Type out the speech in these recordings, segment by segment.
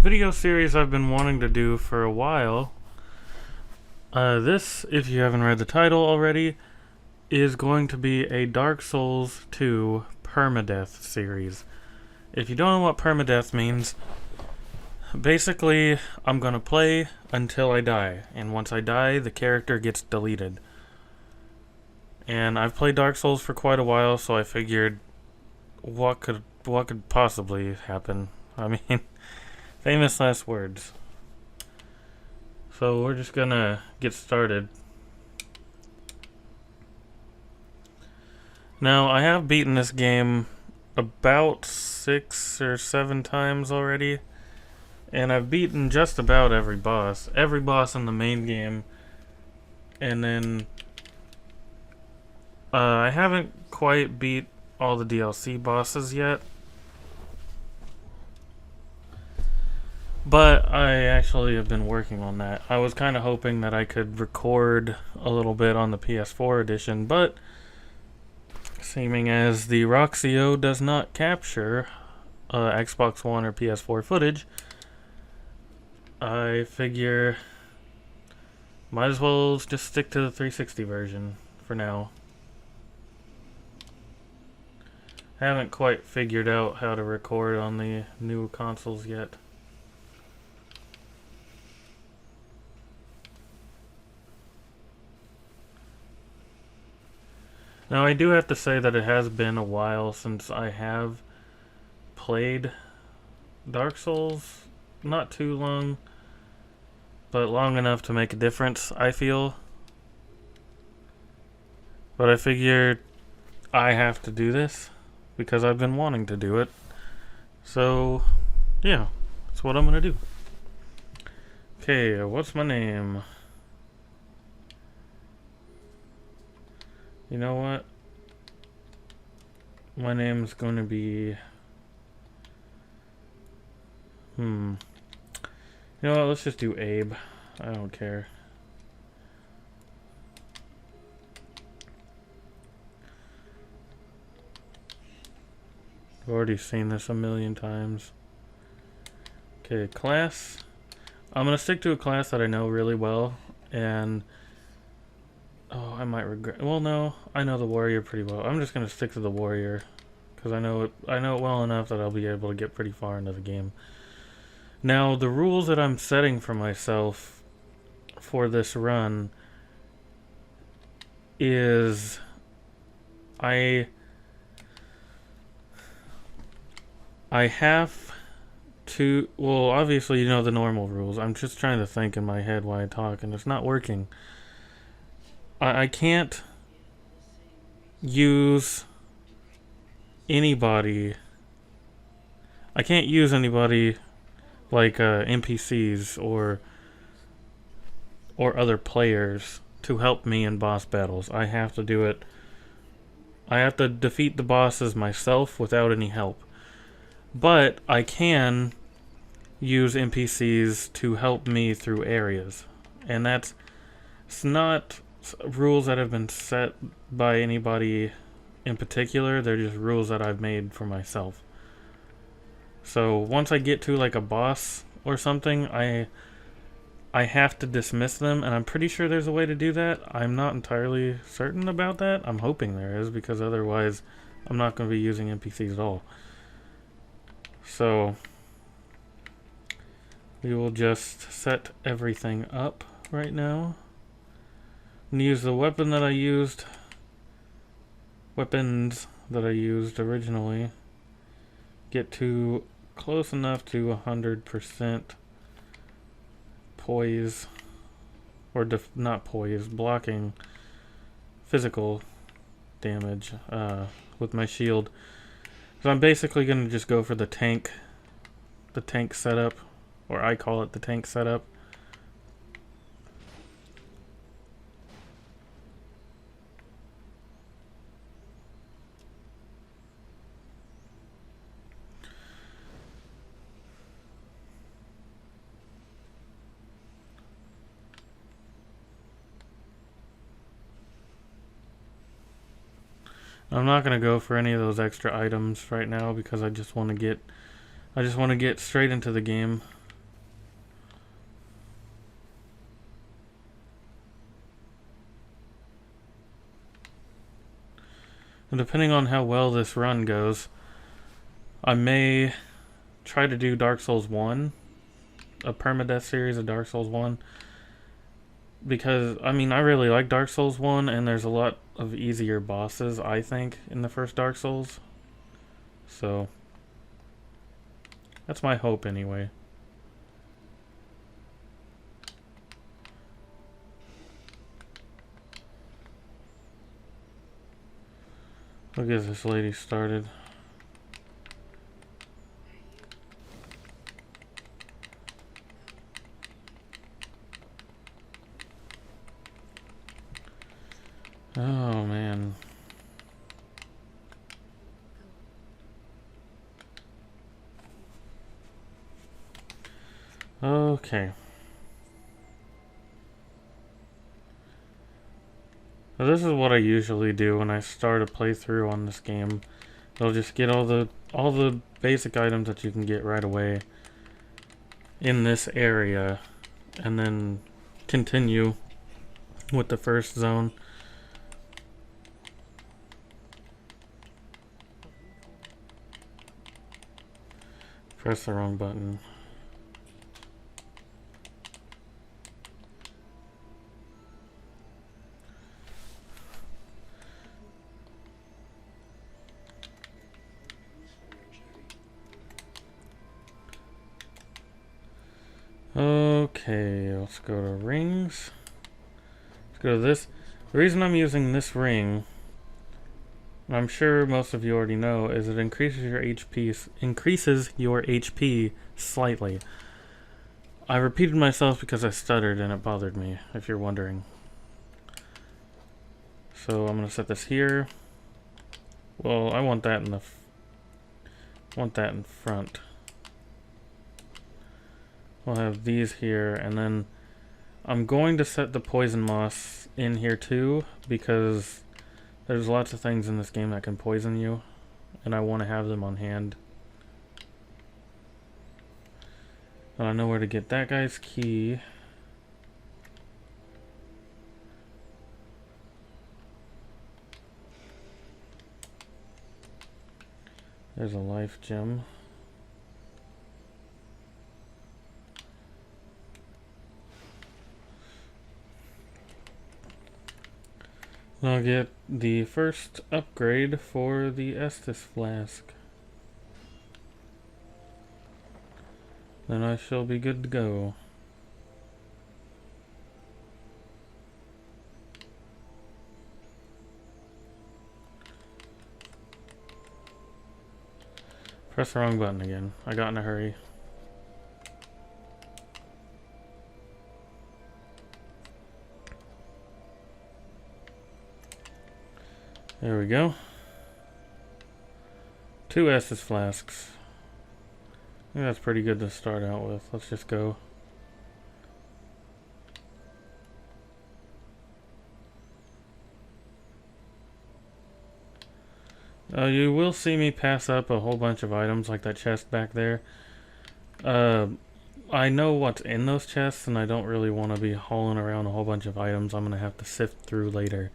video series I've been wanting to do for a while. This, if you haven't read the title already, is going to be a Dark Souls 2 permadeath series. If you don't know what permadeath means, basically I'm gonna play until I die, and once I die, the character gets deleted. And I've played Dark Souls for quite a while, so I figured what could possibly happen? I mean, famous last words. So we're just gonna get started. Now, I have beaten this game about 6 or 7 times already, and I've beaten just about every boss in the main game, and then I haven't quite beat all the DLC bosses yet, but I actually have been working on that. I was kind of hoping that I could record a little bit on the PS4 edition, but seeming as the Roxio does not capture Xbox One or PS4 footage, I figure might as well just stick to the 360 version for now. I haven't quite figured out how to record on the new consoles yet. Now, I do have to say that it has been a while since I have played Dark Souls. Not too long, but long enough to make a difference, I feel. But I figured I have to do this because I've been wanting to do it. So, yeah, that's what I'm gonna do. Okay, what's my name? You know what? My name's gonna be... You know what? Let's just do Abe. I don't care. I've already seen this a million times. Okay, class. I'm gonna stick to a class that I know really well, and oh, I might regret. Well, no, I know the warrior pretty well. I'm just gonna stick to the warrior because I know it well enough that I'll be able to get pretty far into the game. Now, the rules that I'm setting for myself for this run is I have to, well, obviously you know the normal rules. I'm just trying to think in my head while I talk, and it's not working. I can't use anybody. I can't use anybody like NPCs or other players to help me in boss battles. I have to do it. I have to defeat the bosses myself without any help. But I can use NPCs to help me through areas. And it's not rules that have been set by anybody in particular. They're just rules that I've made for myself. So once I get to like a boss or something, I have to dismiss them, and I'm pretty sure there's a way to do that. I'm not entirely certain about that. I'm hoping there is, because otherwise I'm not going to be using NPCs at all. So we will just set everything up right now. I'm going to use the weapons that I used originally. Get to close enough to 100% poise, or not poise, blocking physical damage with my shield. So I'm basically going to just go for the tank setup, or I call it the tank setup. I'm not going to go for any of those extra items right now because I just want to get straight into the game. And depending on how well this run goes, I may try to do Dark Souls 1, a permadeath series of Dark Souls 1. Because, I mean, I really like Dark Souls 1, and there's a lot of easier bosses, I think, in the first Dark Souls. So, that's my hope anyway. I'll get this lady started. Oh, man. Okay. So this is what I usually do when I start a playthrough on this game. I'll just get all the basic items that you can get right away in this area, and then continue with the first zone. Press the wrong button. Okay, let's go to rings. Let's go to this. The reason I'm using this ring, I'm sure most of you already know, is it increases your HP slightly. I repeated myself because I stuttered and it bothered me, if you're wondering. So I'm gonna set this here. Well, I want that in the front. We'll have these here, and then I'm going to set the poison moss in here too, because there's lots of things in this game that can poison you, and I want to have them on hand. And I know where to get that guy's key. There's a life gem. I'll get the first upgrade for the Estus flask. Then I shall be good to go. Press the wrong button again. I got in a hurry. There we go. 2 Estus flasks. I think that's pretty good to start out with. Let's just go. You will see me pass up a whole bunch of items like that chest back there. I know what's in those chests, and I don't really want to be hauling around a whole bunch of items I'm going to have to sift through later.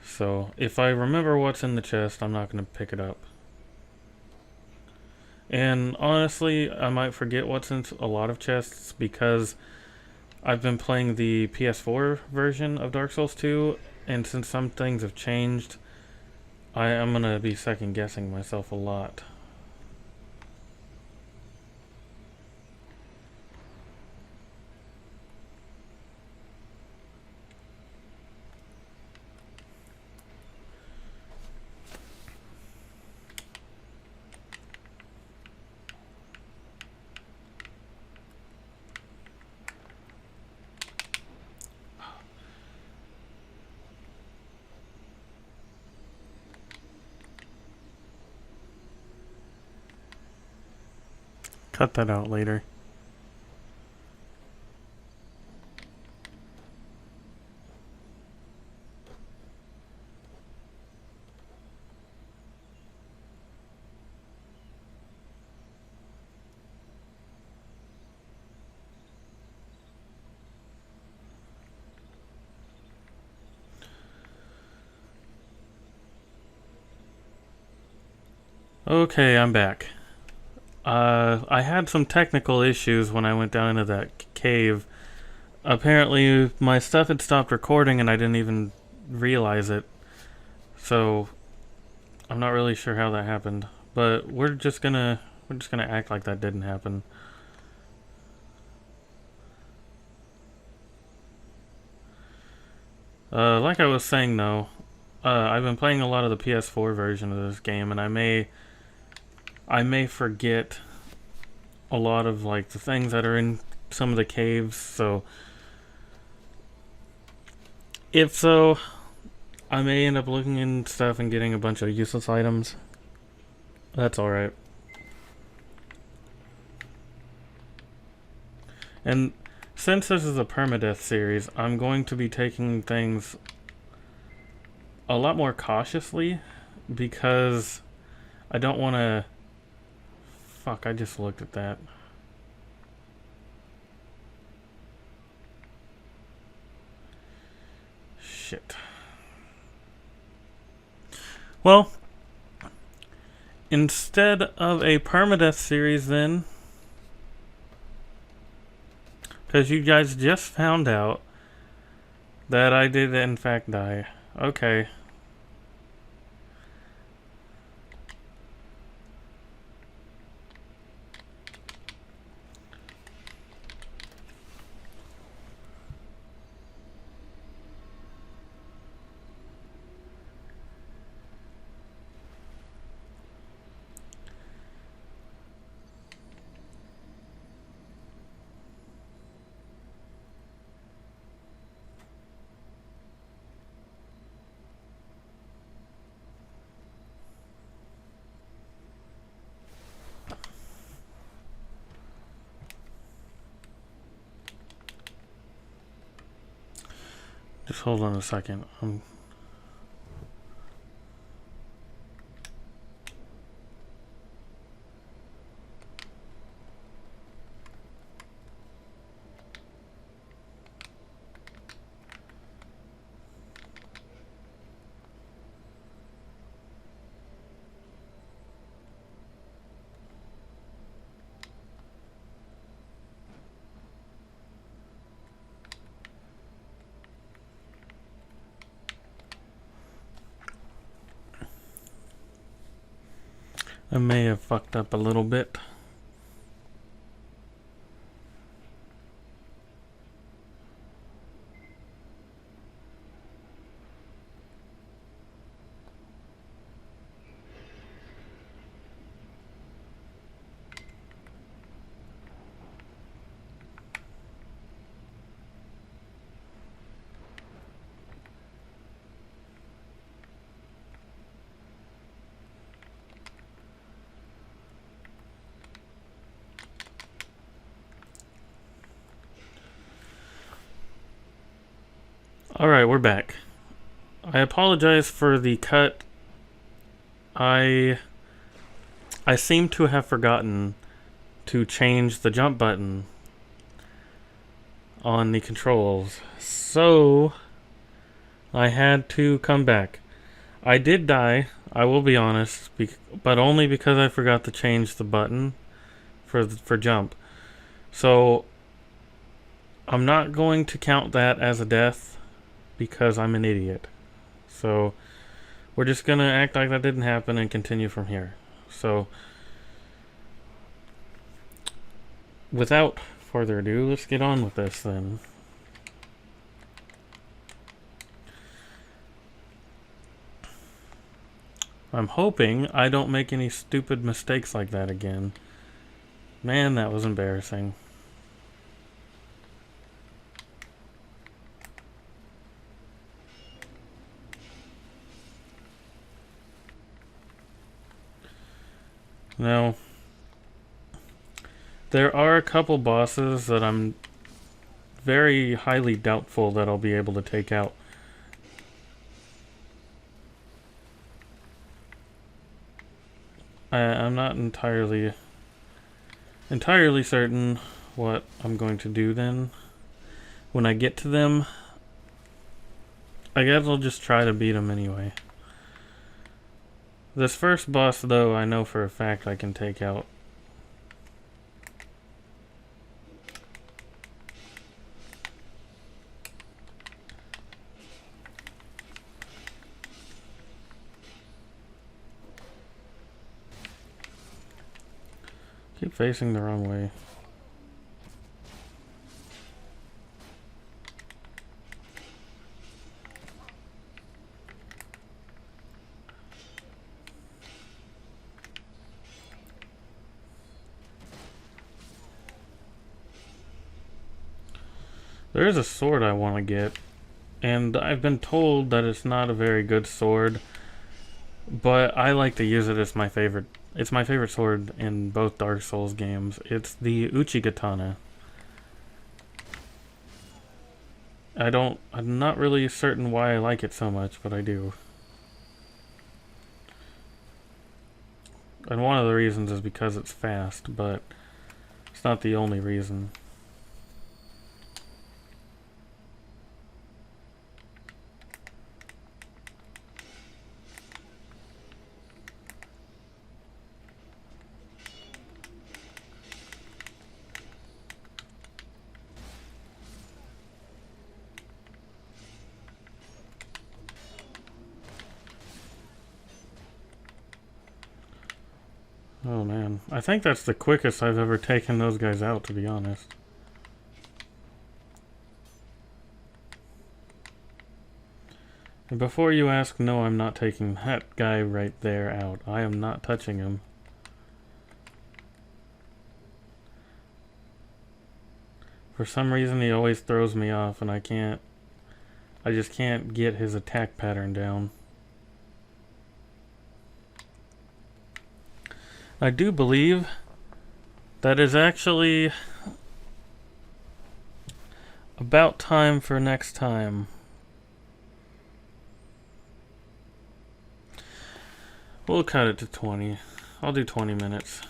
So, if I remember what's in the chest, I'm not going to pick it up. And honestly, I might forget what's in a lot of chests because I've been playing the PS4 version of Dark Souls 2, and since some things have changed, I am going to be second guessing myself a lot. Cut that out later. Okay, I'm back. I had some technical issues when I went down into that cave. Apparently, my stuff had stopped recording and I didn't even realize it. So, I'm not really sure how that happened. But we're just gonna act like that didn't happen. Like I was saying though, I've been playing a lot of the PS4 version of this game, and I may forget a lot of like the things that are in some of the caves. So if so, I may end up looking in stuff and getting a bunch of useless items. That's alright. And since this is a permadeath series, I'm going to be taking things a lot more cautiously because I don't want to. Fuck, I just looked at that. Shit. Well, instead of a permadeath series, then, because you guys just found out that I did in fact die. Okay. Just hold on a second. I may have fucked up a little bit. Alright, we're back. I apologize for the cut. I seem to have forgotten to change the jump button on the controls. So I had to come back. I did die, I will be honest, but only because I forgot to change the button for jump. So I'm not going to count that as a death because I'm an idiot. So we're just gonna act like that didn't happen and continue from here. So without further ado, let's get on with this then. I'm hoping I don't make any stupid mistakes like that again. Man, that was embarrassing. Now, there are a couple bosses that I'm very highly doubtful that I'll be able to take out. I'm not entirely certain what I'm going to do then. When I get to them, I guess I'll just try to beat them anyway. This first boss, though, I know for a fact I can take out. Keep facing the wrong way. There is a sword I want to get, and I've been told that it's not a very good sword, but I like to use it as my favorite. It's my favorite sword in both Dark Souls games. It's the Uchigatana. I'm not really certain why I like it so much, but I do. And one of the reasons is because it's fast, but it's not the only reason. Oh man, I think that's the quickest I've ever taken those guys out, to be honest. And before you ask, no, I'm not taking that guy right there out. I am not touching him. For some reason he always throws me off and I just can't get his attack pattern down. I do believe that is actually about time for next time. We'll cut it to 20. I'll do 20 minutes.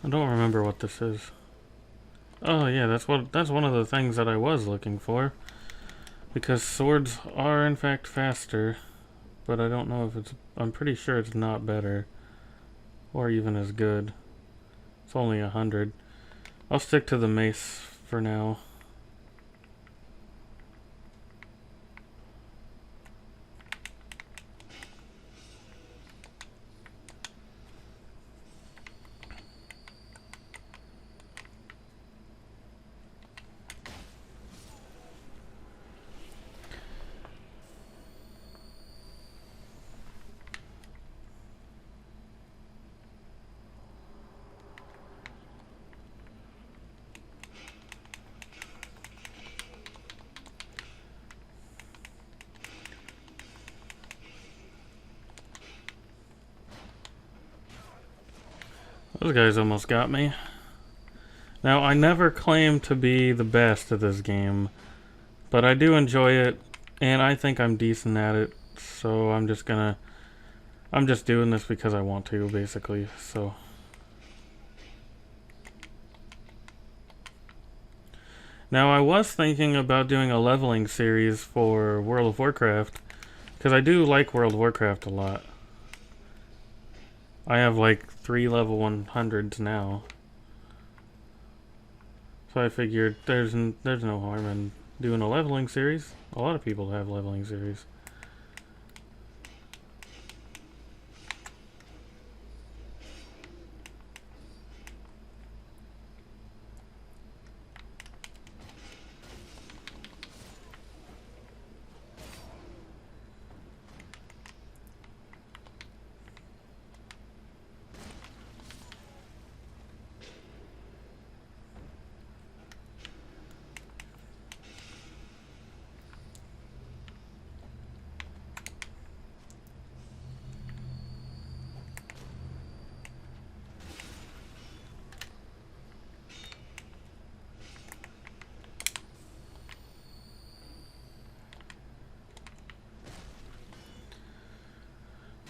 I don't remember what this is. Oh yeah, that's one of the things that I was looking for. Because swords are in fact faster, but I don't know if I'm pretty sure it's not better. Or even as good. It's only 100. I'll stick to the mace for now. Those guys almost got me. Now, I never claim to be the best at this game, but I do enjoy it, and I think I'm decent at it, so I'm just doing this because I want to, basically, so. Now, I was thinking about doing a leveling series for World of Warcraft, because I do like World of Warcraft a lot. I have like 3 level 100s now. So I figured there's no harm in doing a leveling series. A lot of people have leveling series.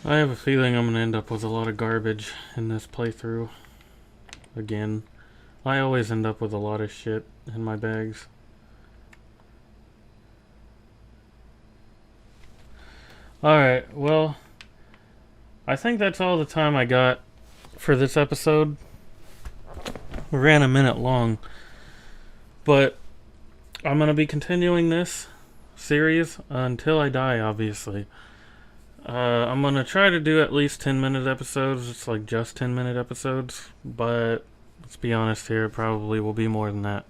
I have a feeling I'm going to end up with a lot of garbage in this playthrough. Again. I always end up with a lot of shit in my bags. Alright, well, I think that's all the time I got for this episode. We ran a minute long. But I'm going to be continuing this series until I die, obviously. I'm going to try to do at least 10-minute episodes. It's like just 10-minute episodes. But let's be honest here, it probably will be more than that.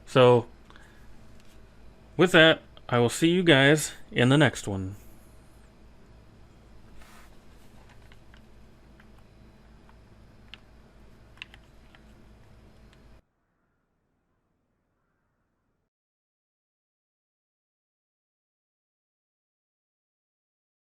So, with that, I will see you guys in the next one.